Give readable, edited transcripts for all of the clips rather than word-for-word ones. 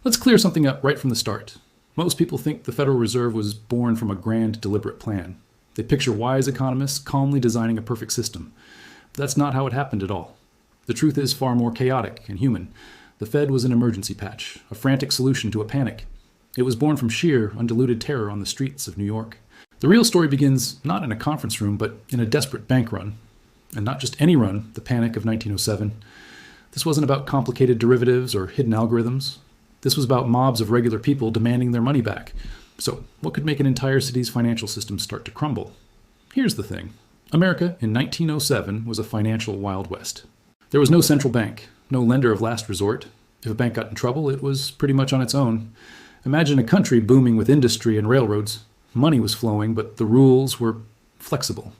Let's clear something up right from the start. Most people think the Federal Reserve was born from a grand, deliberate plan. They picture wise economists calmly designing a perfect system. But that's not how it happened at all. The truth is far more chaotic and human. The Fed was an emergency patch, a frantic solution to a panic. It was born from sheer, undiluted terror on the streets of New York. The real story begins not in a conference room, but in a desperate bank run. And not just any run, the panic of 1907. This wasn't about complicated derivatives or hidden algorithms. This was about mobs of regular people demanding their money back. So, what could make an entire city's financial system start to crumble? Here's the thing. America in 1907 was a financial Wild West. There was no central bank, no lender of last resort. If a bank got in trouble, it was pretty much on its own. Imagine a country booming with industry and railroads. Money was flowing, but the rules were flexible.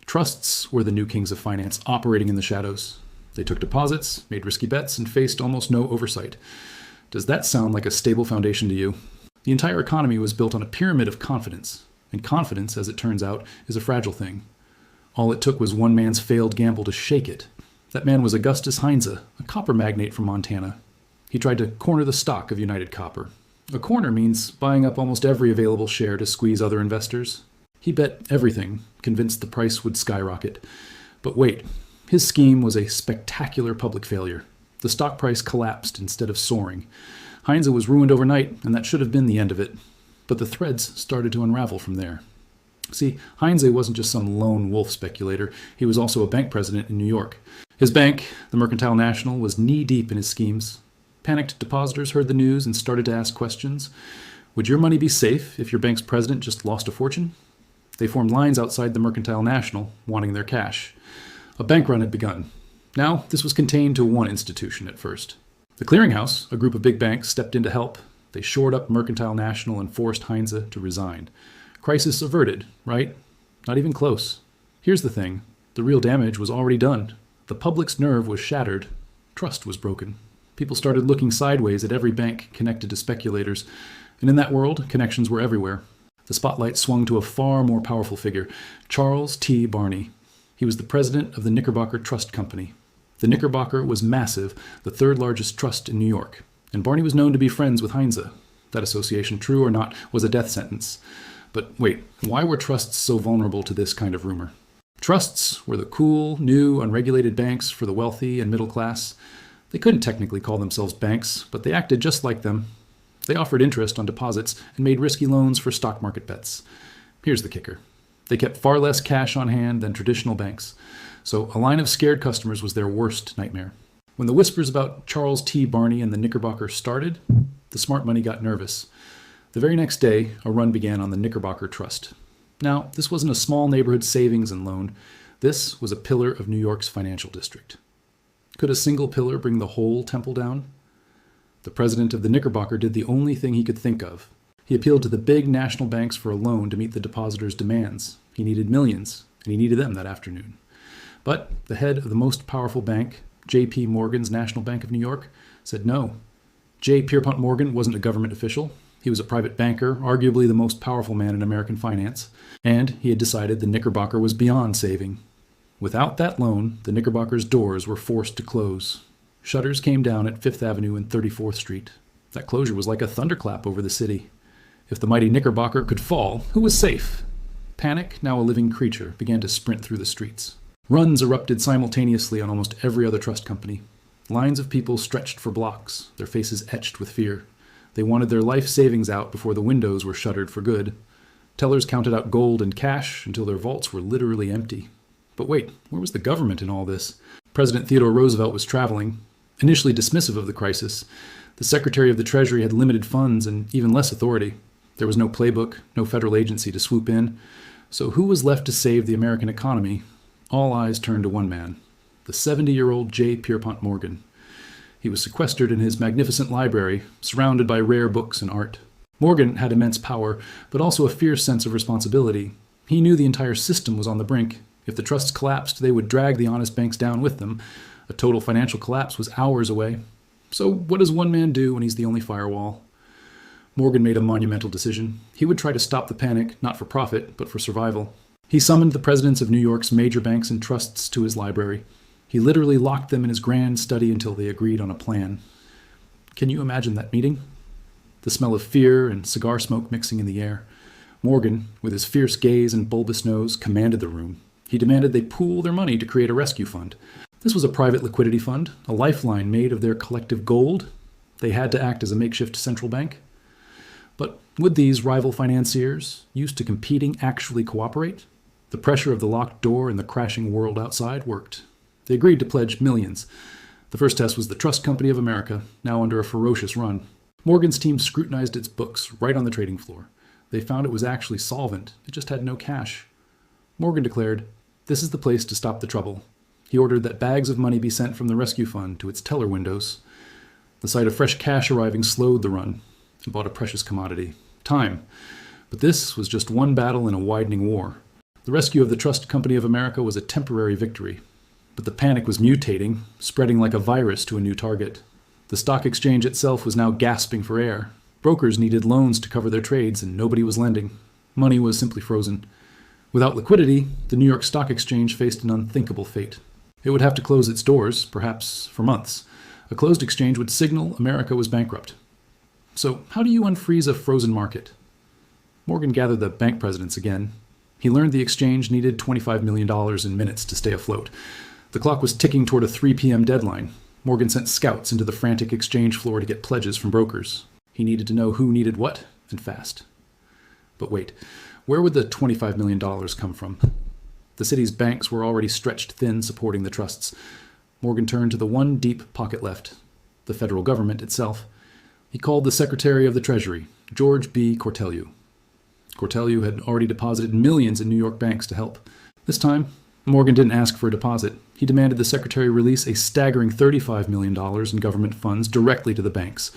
Trusts were the new kings of finance, operating in the shadows. They took deposits, made risky bets, and faced almost no oversight. Does that sound like a stable foundation to you? The entire economy was built on a pyramid of confidence, and confidence, as it turns out, is a fragile thing. All it took was one man's failed gamble to shake it. That man was Augustus Heinze, a copper magnate from Montana. He tried to corner the stock of United Copper. A corner means buying up almost every available share to squeeze other investors. He bet everything, convinced the price would skyrocket. But wait, his scheme was a spectacular public failure. The stock price collapsed instead of soaring. Heinze was ruined overnight, and that should have been the end of it. But the threads started to unravel from there. See, Heinze wasn't just some lone wolf speculator. He was also a bank president in New York. His bank, the Mercantile National, was knee-deep in his schemes. Panicked depositors heard the news and started to ask questions. Would your money be safe if your bank's president just lost a fortune? They formed lines outside the Mercantile National, wanting their cash. A bank run had begun. Now, this was contained to one institution at first. The Clearinghouse, a group of big banks, stepped in to help. They shored up Mercantile National and forced Heinze to resign. Crisis averted, right? Not even close. Here's the thing. The real damage was already done. The public's nerve was shattered. Trust was broken. People started looking sideways at every bank connected to speculators. And in that world, connections were everywhere. The spotlight swung to a far more powerful figure, Charles T. Barney. He was the president of the Knickerbocker Trust Company. The Knickerbocker was massive, the third largest trust in New York. And Barney was known to be friends with Heinze. That association, true or not, was a death sentence. But wait, why were trusts so vulnerable to this kind of rumor? Trusts were the cool, new, unregulated banks for the wealthy and middle class. They couldn't technically call themselves banks, but they acted just like them. They offered interest on deposits and made risky loans for stock market bets. Here's the kicker. They kept far less cash on hand than traditional banks. So a line of scared customers was their worst nightmare. When the whispers about Charles T. Barney and the Knickerbocker started, the smart money got nervous. The very next day, a run began on the Knickerbocker Trust. Now, this wasn't a small neighborhood savings and loan. This was a pillar of New York's financial district. Could a single pillar bring the whole temple down? The president of the Knickerbocker did the only thing he could think of. He appealed to the big national banks for a loan to meet the depositors' demands. He needed millions, and he needed them that afternoon. But the head of the most powerful bank, J.P. Morgan's National Bank of New York, said no. J. Pierpont Morgan wasn't a government official. He was a private banker, arguably the most powerful man in American finance, and he had decided the Knickerbocker was beyond saving. Without that loan, the Knickerbocker's doors were forced to close. Shutters came down at 5th Avenue and 34th Street. That closure was like a thunderclap over the city. If the mighty Knickerbocker could fall, who was safe? Panic, now a living creature, began to sprint through the streets. Runs erupted simultaneously on almost every other trust company. Lines of people stretched for blocks, their faces etched with fear. They wanted their life savings out before the windows were shuttered for good. Tellers counted out gold and cash until their vaults were literally empty. But wait, where was the government in all this? President Theodore Roosevelt was traveling. Initially dismissive of the crisis, the Secretary of the Treasury had limited funds and even less authority. There was no playbook, no federal agency to swoop in. So who was left to save the American economy? All eyes turned to one man, the 70-year-old J. Pierpont Morgan. He was sequestered in his magnificent library, surrounded by rare books and art. Morgan had immense power, but also a fierce sense of responsibility. He knew the entire system was on the brink. If the trusts collapsed, they would drag the honest banks down with them. A total financial collapse was hours away. So what does one man do when he's the only firewall? Morgan made a monumental decision. He would try to stop the panic, not for profit, but for survival. He summoned the presidents of New York's major banks and trusts to his library. He literally locked them in his grand study until they agreed on a plan. Can you imagine that meeting? the smell of fear and cigar smoke mixing in the air. Morgan, with his fierce gaze and bulbous nose, commanded the room. He demanded they pool their money to create a rescue fund. This was a private liquidity fund, a lifeline made of their collective gold. They had to act as a makeshift central bank. But would these rival financiers, used to competing, actually cooperate? The pressure of the locked door and the crashing world outside worked. They agreed to pledge millions. The first test was the Trust Company of America, now under a ferocious run. Morgan's team scrutinized its books right on the trading floor. They found it was actually solvent. It just had no cash. Morgan declared, "This is the place to stop the trouble." He ordered that bags of money be sent from the rescue fund to its teller windows. The sight of fresh cash arriving slowed the run and bought a precious commodity, time. But this was just one battle in a widening war. The rescue of the Trust Company of America was a temporary victory. But the panic was mutating, spreading like a virus to a new target. The stock exchange itself was now gasping for air. Brokers needed loans to cover their trades, and nobody was lending. Money was simply frozen. Without liquidity, the New York Stock Exchange faced an unthinkable fate. It would have to close its doors, perhaps for months. A closed exchange would signal America was bankrupt. So how do you unfreeze a frozen market? Morgan gathered the bank presidents again. He learned the exchange needed $25 million in minutes to stay afloat. The clock was ticking toward a 3 p.m. deadline. Morgan sent scouts into the frantic exchange floor to get pledges from brokers. He needed to know who needed what, and fast. But wait, where would the $25 million come from? The city's banks were already stretched thin supporting the trusts. Morgan turned to the one deep pocket left, the federal government itself. He called the Secretary of the Treasury, George B. Cortelyou. Cortelyou had already deposited millions in New York banks to help. This time, Morgan didn't ask for a deposit. He demanded the Secretary release a staggering $35 million in government funds directly to the banks.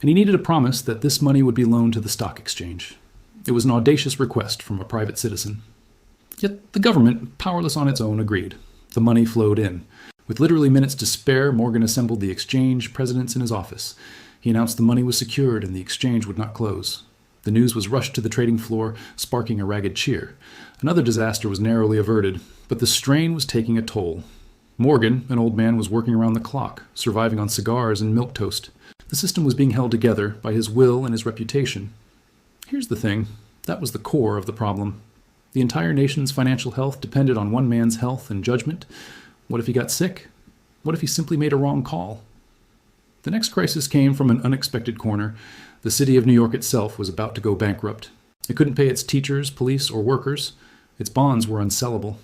And he needed a promise that this money would be loaned to the stock exchange. It was an audacious request from a private citizen. Yet the government, powerless on its own, agreed. The money flowed in. With literally minutes to spare, Morgan assembled the exchange presidents in his office. He announced the money was secured and the exchange would not close. The news was rushed to the trading floor, sparking a ragged cheer. Another disaster was narrowly averted, but the strain was taking a toll. Morgan, an old man, was working around the clock, surviving on cigars and milquetoast. The system was being held together by his will and his reputation. Here's the thing, that was the core of the problem. The entire nation's financial health depended on one man's health and judgment. What if he got sick? What if he simply made a wrong call? The next crisis came from an unexpected corner. The city of New York itself was about to go bankrupt. It couldn't pay its teachers, police, or workers. Its bonds were unsellable.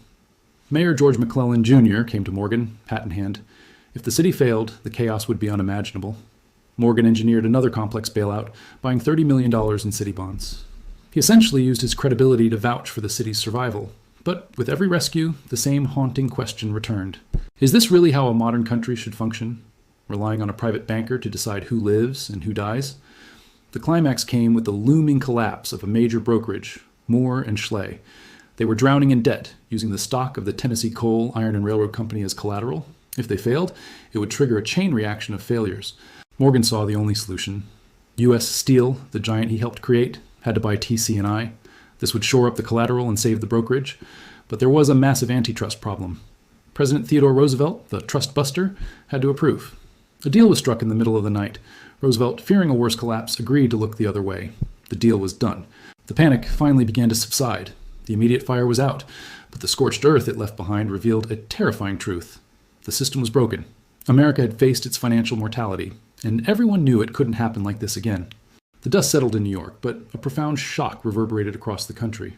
Mayor George McClellan Jr. came to Morgan, hat in hand. If the city failed, the chaos would be unimaginable. Morgan engineered another complex bailout, buying $30 million in city bonds. He essentially used his credibility to vouch for the city's survival. But with every rescue, the same haunting question returned. Is this really how a modern country should function? Relying on a private banker to decide who lives and who dies? The climax came with the looming collapse of a major brokerage, Moore and Schley. They were drowning in debt, using the stock of the Tennessee Coal, Iron, and Railroad Company as collateral. If they failed, it would trigger a chain reaction of failures. Morgan saw the only solution. U.S. Steel, the giant he helped create, had to buy TC&I. This would shore up the collateral and save the brokerage. But there was a massive antitrust problem. President Theodore Roosevelt, the trust buster, had to approve. A deal was struck in the middle of the night. Roosevelt, fearing a worse collapse, agreed to look the other way. The deal was done. The panic finally began to subside. The immediate fire was out, but the scorched earth it left behind revealed a terrifying truth. The system was broken. America had faced its financial mortality, and everyone knew it couldn't happen like this again. The dust settled in New York, but a profound shock reverberated across the country.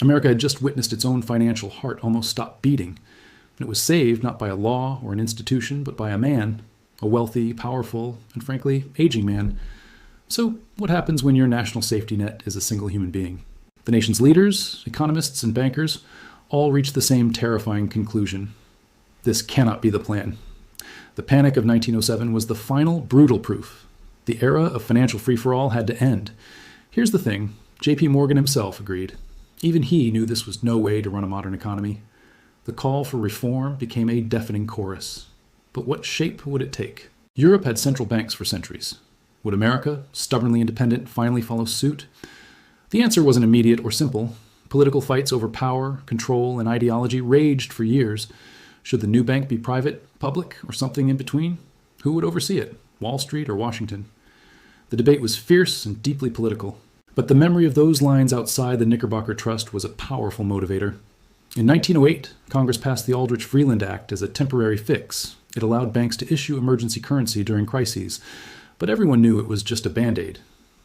America had just witnessed its own financial heart almost stop beating. And it was saved not by a law or an institution, but by a man, a wealthy, powerful, and frankly, aging man. So what happens when your national safety net is a single human being? The nation's leaders, economists, and bankers all reached the same terrifying conclusion. This cannot be the plan. The panic of 1907 was the final brutal proof. The era of financial free-for-all had to end. Here's the thing, J.P. Morgan himself agreed. Even he knew this was no way to run a modern economy. The call for reform became a deafening chorus. But what shape would it take? Europe had central banks for centuries. Would America, stubbornly independent, finally follow suit? The answer wasn't immediate or simple. Political fights over power, control, and ideology raged for years. Should the new bank be private, public, or something in between? Who would oversee it? Wall Street or Washington? The debate was fierce and deeply political. But the memory of those lines outside the Knickerbocker Trust was a powerful motivator. In 1908, Congress passed the Aldrich-Vreeland Act as a temporary fix. It allowed banks to issue emergency currency during crises, but everyone knew it was just a Band-Aid.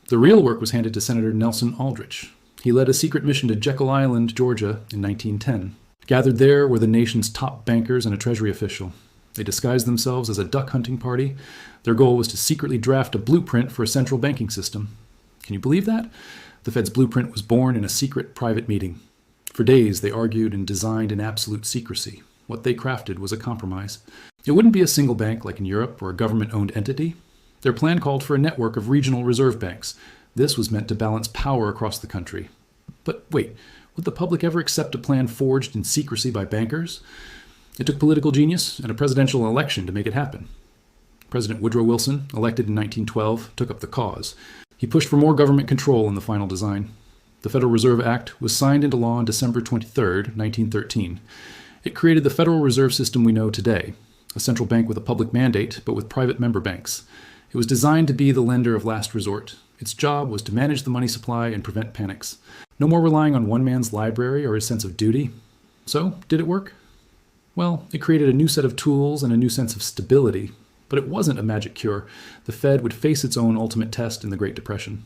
The real work was handed to Senator Nelson Aldrich. He led a secret mission to Jekyll Island, Georgia, in 1910. Gathered there were the nation's top bankers and a Treasury official. They disguised themselves as a duck hunting party. Their goal was to secretly draft a blueprint for a central banking system. Can you believe that? The Fed's blueprint was born in a secret private meeting. For days, they argued and designed in absolute secrecy. What they crafted was a compromise. It wouldn't be a single bank like in Europe or a government-owned entity. Their plan called for a network of regional reserve banks. This was meant to balance power across the country. But wait, would the public ever accept a plan forged in secrecy by bankers? It took political genius and a presidential election to make it happen. President Woodrow Wilson, elected in 1912, took up the cause. He pushed for more government control in the final design. The Federal Reserve Act was signed into law on December 23, 1913. It created the Federal Reserve System we know today, a central bank with a public mandate, but with private member banks. It was designed to be the lender of last resort. Its job was to manage the money supply and prevent panics. No more relying on one man's library or his sense of duty. So, did it work? Well, it created a new set of tools and a new sense of stability. But it wasn't a magic cure. The Fed would face its own ultimate test in the Great Depression.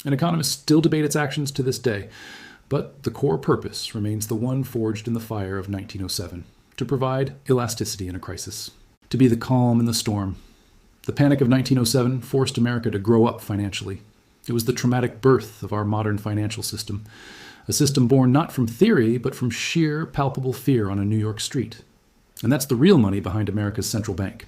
And economists still debate its actions to this day. But the core purpose remains the one forged in the fire of 1907, to provide elasticity in a crisis, to be the calm in the storm. The panic of 1907 forced America to grow up financially. It was the traumatic birth of our modern financial system, a system born not from theory, but from sheer, palpable fear on a New York street. And that's the real money behind America's central bank.